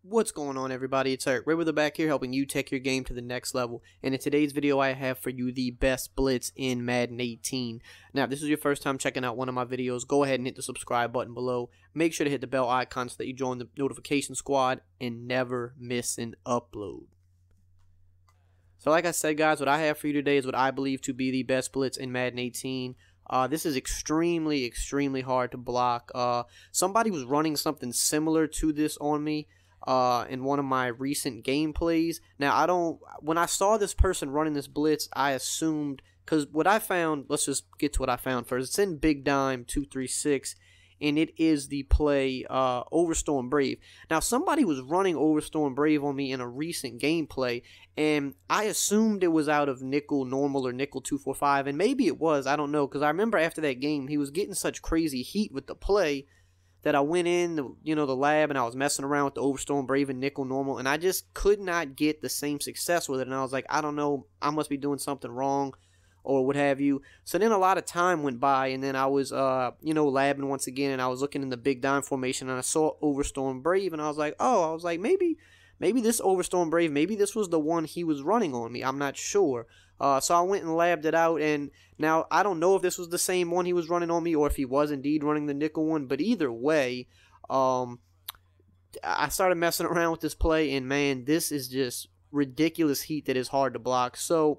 What's going on, everybody? It's EricRayweather back here helping you take your game to the next level. And in today's video, I have for you the best blitz in Madden 18. Now, if this is your first time checking out one of my videos, go ahead and hit the subscribe button below. Make sure to hit the bell icon so that you join the notification squad and never miss an upload. So like I said, guys, what I have for you today is what I believe to be the best blitz in Madden 18. This is extremely hard to block. Somebody was running something similar to this on me in one of my recent gameplays. Now, when I saw this person running this blitz, I assumed, because what I found, let's just get to what I found first. It's in Big Dime 236, and it is the play Overstorm Brave. Now, somebody was running Overstorm Brave on me in a recent gameplay, and I assumed it was out of nickel normal or nickel 245, and maybe it was, I don't know, because I remember after that game, he was getting such crazy heat with the play that I went in, the lab, and I was messing around with the Overstorm Brave and nickel normal, and I just could not get the same success with it, and I was like, I don't know, I must be doing something wrong, or what have you. So then a lot of time went by, and then I was, labbing once again, and I was looking in the Big Dime formation, and I saw Overstorm Brave, and I was like, maybe this Overstorm Brave, maybe this was the one he was running on me. I'm not sure. So I went and labbed it out, and now I don't know if this was the same one he was running on me, or if he was indeed running the nickel one, but either way, I started messing around with this play, and man, this is just ridiculous heat that is hard to block. So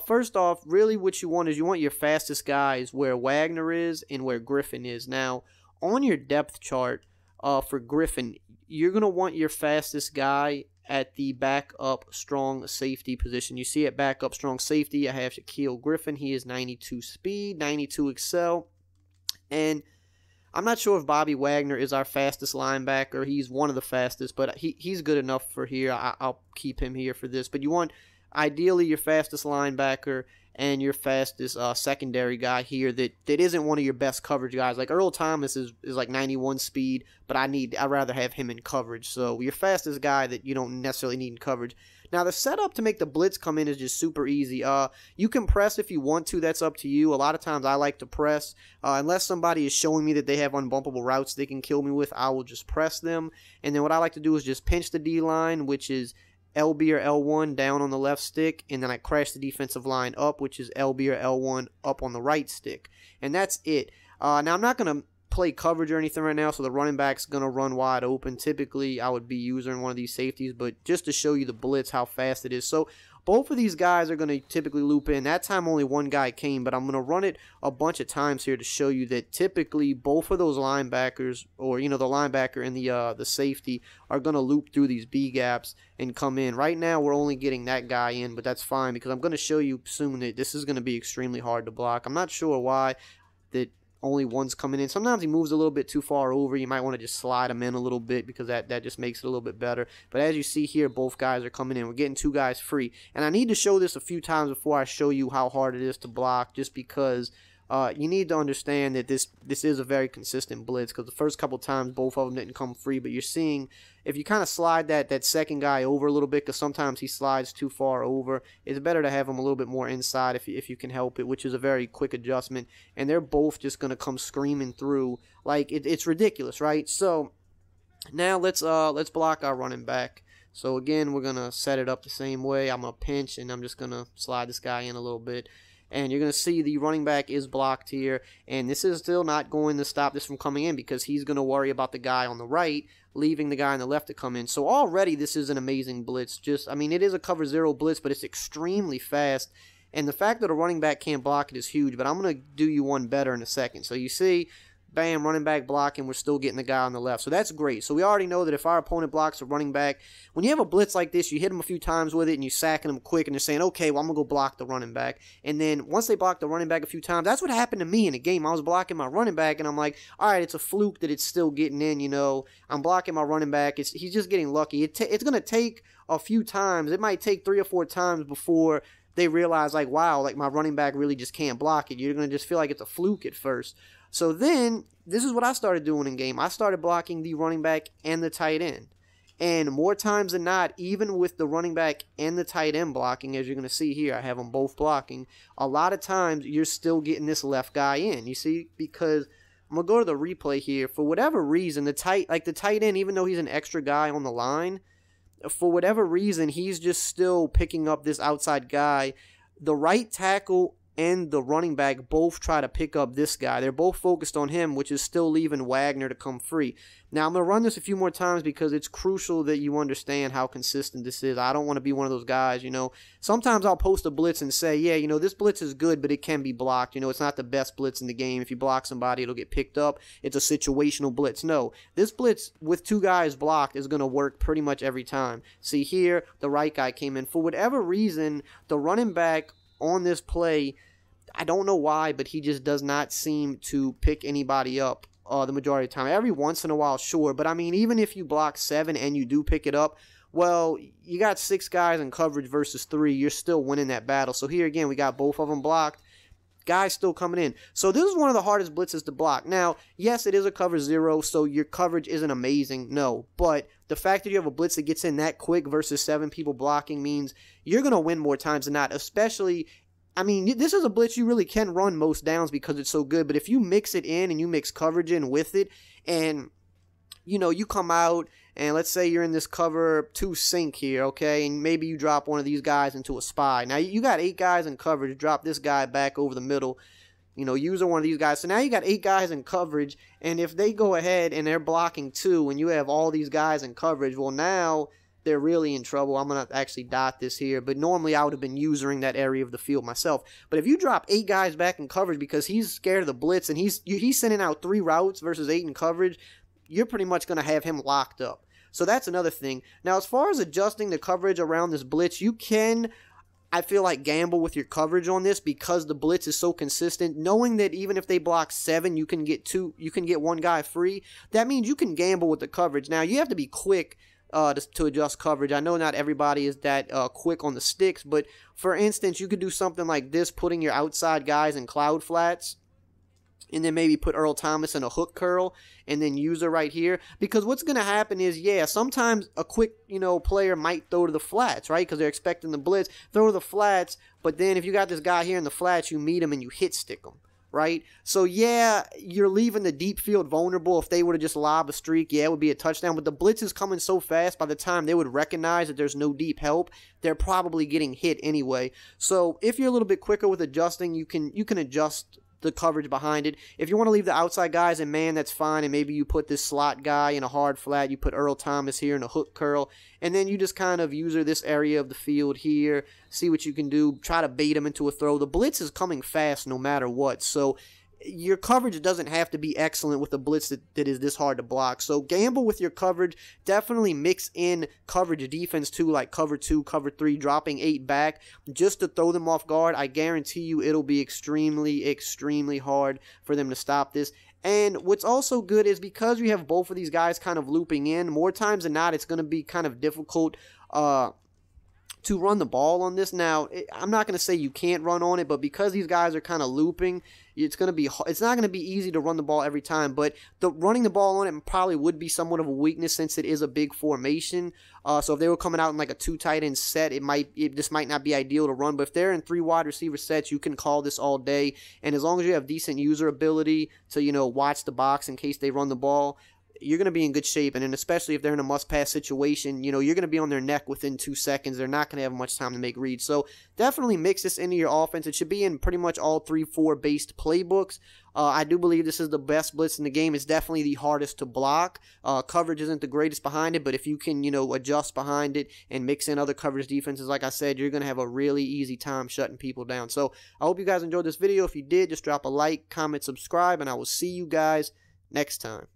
first off, really what you want is you want your fastest guys where Wagner is and where Griffin is. Now, on your depth chart for Griffin, you're going to want your fastest guy at the backup strong safety position. You see at backup strong safety, I have Shaquille Griffin. He is 92 speed, 92 excel. And I'm not sure if Bobby Wagner is our fastest linebacker. He's one of the fastest, but he's good enough for here. I'll keep him here for this. But you want ideally your fastest linebacker and your fastest secondary guy here that isn't one of your best coverage guys. Like Earl Thomas is like 91 speed, but I'd rather have him in coverage. So your fastest guy that you don't necessarily need in coverage. Now the setup to make the blitz come in is just super easy. You can press if you want to. That's up to you. A lot of times I like to press. Unless somebody is showing me that they have unbumpable routes they can kill me with, I will just press them. And then what I like to do is just pinch the D-line, which is LB or L1 down on the left stick, and then I crash the defensive line up, which is LB or L1 up on the right stick. And that's it. Now, I'm not going to play coverage or anything right now, so the running back's going to run wide open. Typically, I would be using one of these safeties, but just to show you the blitz, how fast it is. So both of these guys are going to typically loop in. That time only one guy came, but I'm going to run it a bunch of times here to show you that typically both of those linebackers, or the linebacker and the safety, are going to loop through these B gaps and come in. Right now we're only getting that guy in, but that's fine because I'm going to show you soon that this is going to be extremely hard to block. I'm not sure why that only one's coming in. Sometimes he moves a little bit too far over. You might want to just slide him in a little bit because that just makes it a little bit better. But as you see here, both guys are coming in. We're getting two guys free. And I need to show this a few times before I show you how hard it is to block, just because you need to understand that this is a very consistent blitz, because the first couple times both of them didn't come free, but you're seeing if you kind of slide that second guy over a little bit, because sometimes he slides too far over, it's better to have him a little bit more inside if you can help it, which is a very quick adjustment, and they're both just going to come screaming through. Like, it's ridiculous, right? So now let's block our running back. So again, we're going to set it up the same way. I'm going to pinch, and I'm just going to slide this guy in a little bit. And you're going to see the running back is blocked here. And this is still not going to stop this from coming in, because he's going to worry about the guy on the right, leaving the guy on the left to come in. So already this is an amazing blitz. It is a cover zero blitz, but it's extremely fast. And the fact that a running back can't block it is huge. But I'm going to do you one better in a second. So you see, bam, running back blocking, we're still getting the guy on the left. So that's great. So we already know that if our opponent blocks a running back, when you have a blitz like this, you hit them a few times with it and you sacking them quick, and they're saying, okay, well, I'm going to go block the running back. And then once they block the running back a few times, that's what happened to me in a game. I was blocking my running back, and I'm like, all right, it's a fluke that it's still getting in, I'm blocking my running back. He's just getting lucky. It's going to take a few times. It might take 3 or 4 times before they realize, like, wow, like, my running back really just can't block it. You're going to just feel like it's a fluke at first. So then, this is what I started doing in game. I started blocking the running back and the tight end. And more times than not, even with the running back and the tight end blocking, as you're going to see here, I have them both blocking, a lot of times you're still getting this left guy in. You see, because I'm going to go to the replay here. For whatever reason, the tight end, even though he's an extra guy on the line, for whatever reason, he's just still picking up this outside guy. The right tackle and the running back both try to pick up this guy. They're both focused on him, which is still leaving Wagner to come free. Now, I'm going to run this a few more times because it's crucial that you understand how consistent this is. I don't want to be one of those guys, you know. Sometimes I'll post a blitz and say, yeah, you know, this blitz is good, but it can be blocked. You know, it's not the best blitz in the game. If you block somebody, it'll get picked up. It's a situational blitz. No, this blitz with 2 guys blocked is going to work pretty much every time. See here, the right guy came in. For whatever reason, the running back on this play, I don't know why, but he just does not seem to pick anybody up the majority of the time. Every once in a while, sure, but I mean, even if you block 7 and you do pick it up, well, you got 6 guys in coverage versus 3. You're still winning that battle. So here again, we got both of them blocked. Guys still coming in. So this is one of the hardest blitzes to block. Now, yes, it is a cover 0, so your coverage isn't amazing. No, but the fact that you have a blitz that gets in that quick versus 7 people blocking means you're going to win more times than not, especially, I mean, this is a blitz you really can run most downs because it's so good, but if you mix it in and you mix coverage in with it, and, you know, you come out, and let's say you're in this cover 2 sink here, okay, and maybe you drop one of these guys into a spy. Now, you got 8 guys in coverage, drop this guy back over the middle, you know, using one of these guys. So now you got 8 guys in coverage, and if they go ahead and they're blocking 2, and you have all these guys in coverage, well, now they're really in trouble. I'm going to actually dot this here, but normally I would have been using that area of the field myself. But if you drop 8 guys back in coverage because he's scared of the blitz and he's sending out 3 routes versus 8 in coverage, you're pretty much going to have him locked up. So that's another thing. Now, as far as adjusting the coverage around this blitz, you can, I feel like, gamble with your coverage on this because the blitz is so consistent. Knowing that even if they block 7, you can get 1 guy free. That means you can gamble with the coverage. Now, you have to be quick to adjust coverage. I know not everybody is that quick on the sticks, but for instance, you could do something like this, putting your outside guys in cloud flats, and then maybe put Earl Thomas in a hook curl, and then user right here. Because what's going to happen is, yeah, sometimes a quick, you know, player might throw to the flats, right? Because they're expecting the blitz, throw to the flats, but then if you got this guy here in the flats, you meet him and you hit stick him, right? So, yeah, you're leaving the deep field vulnerable. If they were to just lob a streak, yeah, it would be a touchdown. But the blitz is coming so fast, by the time they would recognize that there's no deep help, they're probably getting hit anyway. So, if you're a little bit quicker with adjusting, you can adjust the coverage behind it. If you want to leave the outside guys in man, that's fine, and maybe you put this slot guy in a hard flat, you put Earl Thomas here in a hook curl, and then you just kind of user this area of the field here, see what you can do, try to bait him into a throw. The blitz is coming fast no matter what, so your coverage doesn't have to be excellent with a blitz that is this hard to block. So gamble with your coverage. Definitely mix in coverage defense too, like cover 2, cover 3, dropping 8 back just to throw them off guard. I guarantee you it'll be extremely, extremely hard for them to stop this. And what's also good is because you have both of these guys kind of looping in, more times than not, it's going to be kind of difficult to run the ball on this. Now, I'm not going to say you can't run on it, but because these guys are kind of looping, it's not going to be easy to run the ball every time, but running the ball on it probably would be somewhat of a weakness since it is a big formation. So if they were coming out in like a 2 tight end set, this might not be ideal to run, but if they're in 3 wide receiver sets, you can call this all day, and as long as you have decent user ability to, you know, watch the box in case they run the ball, you're going to be in good shape. And then especially if they're in a must-pass situation, you know, you're going to be on their neck within 2 seconds. They're not going to have much time to make reads. So definitely mix this into your offense. It should be in pretty much all 3-4 based playbooks. I do believe this is the best blitz in the game. It's definitely the hardest to block. Coverage isn't the greatest behind it, but if you can, you know, adjust behind it and mix in other coverage defenses, like I said, you're going to have a really easy time shutting people down. So I hope you guys enjoyed this video. If you did, just drop a like, comment, subscribe, and I will see you guys next time.